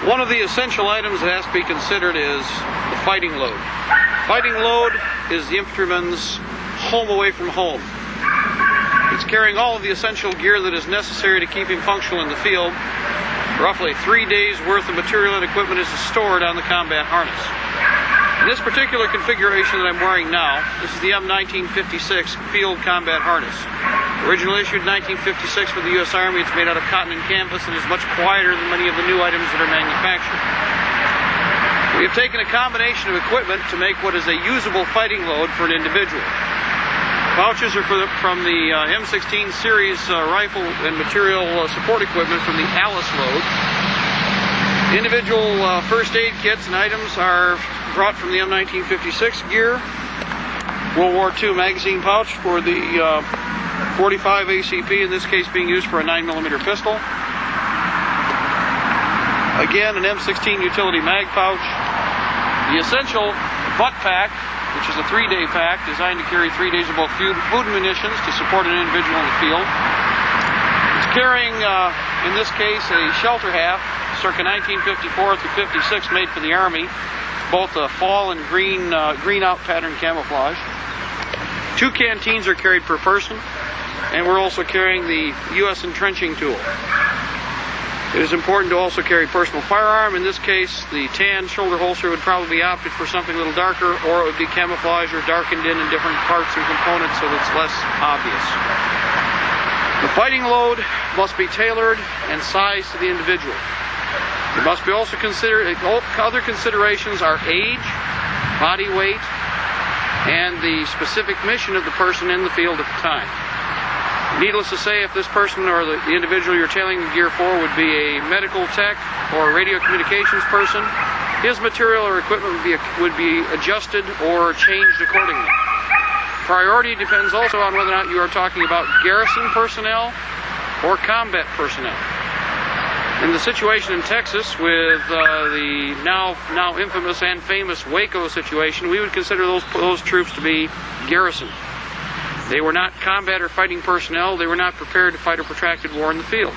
One of the essential items that has to be considered is the fighting load. Fighting load is the infantryman's home away from home. It's carrying all of the essential gear that is necessary to keep him functional in the field. Roughly 3 days worth of material and equipment is stored on the combat harness. In this particular configuration that I'm wearing now, this is the M1956 field combat harness. Originally issued in 1956 for the U.S. Army, it's made out of cotton and canvas and is much quieter than many of the new items that are manufactured. We have taken a combination of equipment to make what is a usable fighting load for an individual. Pouches are from the M16 series rifle and material support equipment from the Alice load. Individual first aid kits and items are brought from the M1956 gear. World War II magazine pouch for the 45 ACP, in this case being used for a 9mm pistol. Again, an M16 utility mag pouch. The essential butt pack, which is a 3-day pack designed to carry 3 days of both food and munitions to support an individual in the field. It's carrying, in this case, a shelter half, circa 1954 through 56, made for the Army, both a fall and green out pattern camouflage. 2 canteens are carried per person, and we're also carrying the U.S. entrenching tool. It is important to also carry personal firearm. In this case, the tan shoulder holster would probably be opted for something a little darker, or it would be camouflaged or darkened in different parts and components so that it's less obvious. The fighting load must be tailored and sized to the individual. It must be also considered, other considerations are age, body weight, and the specific mission of the person in the field at the time. Needless to say, if this person or the individual you're tailoring the gear for would be a medical tech or a radio communications person, his material or equipment would be adjusted or changed accordingly. Priority depends also on whether or not you are talking about garrison personnel or combat personnel. In the situation in Texas with the now infamous and famous Waco situation, we would consider those troops to be garrison. They were not combat or fighting personnel. They were not prepared to fight a protracted war in the field.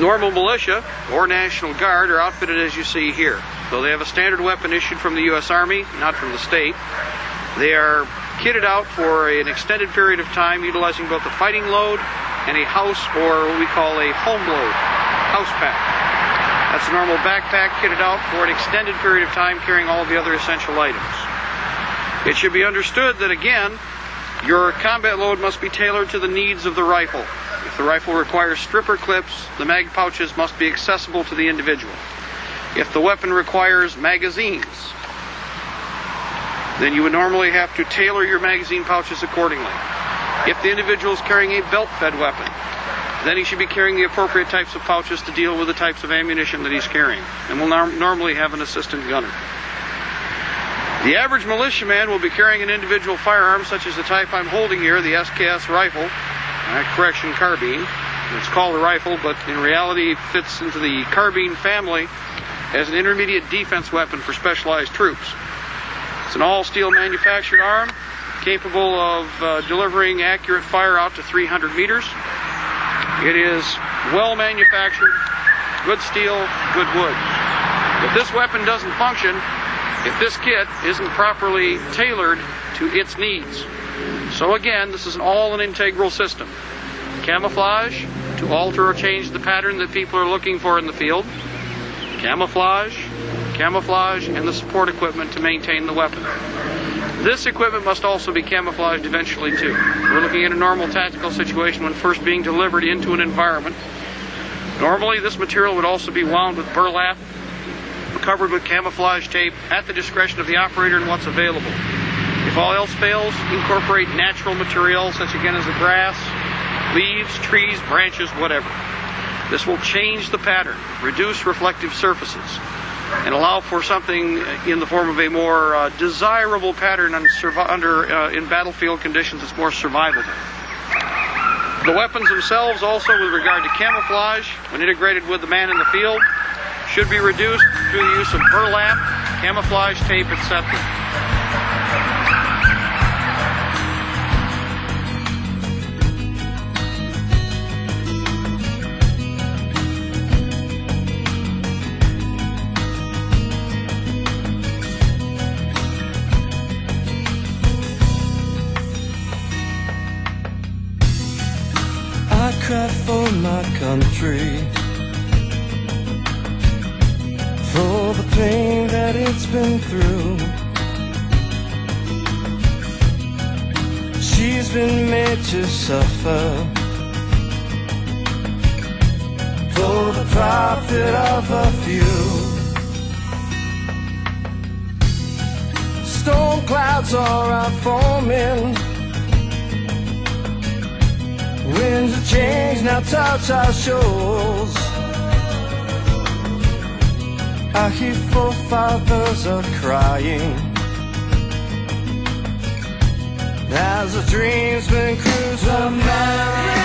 Normal militia or National Guard are outfitted as you see here. Though they have a standard weapon issued from the U.S. Army, not from the state, they are kitted out for an extended period of time, utilizing both a fighting load and a house, or what we call a home load, house pack. That's a normal backpack kitted out for an extended period of time, carrying all of the other essential items. It should be understood that, again, your combat load must be tailored to the needs of the rifle. If the rifle requires stripper clips, the mag pouches must be accessible to the individual. If the weapon requires magazines, then you would normally have to tailor your magazine pouches accordingly. If the individual is carrying a belt-fed weapon, then he should be carrying the appropriate types of pouches to deal with the types of ammunition that he's carrying, and will normally have an assistant gunner. The average militiaman will be carrying an individual firearm such as the type I'm holding here, the SKS rifle, carbine. It's called a rifle, but in reality it fits into the carbine family as an intermediate defense weapon for specialized troops. It's an all-steel manufactured arm, capable of delivering accurate fire out to 300 meters. It is well manufactured, good steel, good wood. If this weapon doesn't function, if this kit isn't properly tailored to its needs. So again, this is an integral system. Camouflage to alter or change the pattern that people are looking for in the field. Camouflage, and the support equipment to maintain the weapon. This equipment must also be camouflaged eventually too. We're looking at a normal tactical situation when first being delivered into an environment. Normally this material would also be wound with burlap, covered with camouflage tape at the discretion of the operator and what's available. If all else fails, incorporate natural material such again as the grass, leaves, trees, branches, whatever. This will change the pattern, reduce reflective surfaces, and allow for something in the form of a more desirable pattern in battlefield conditions that's more survivable. The weapons themselves also, with regard to camouflage, when integrated with the man in the field, should be reduced through the use of burlap, camouflage tape, etc. cry for my country, for the pain that it's been through. She's been made to suffer for the profit of a few. Storm clouds are forming, winds of change now touch our shores. Our hear forefathers are crying as the dreams been cruised. America.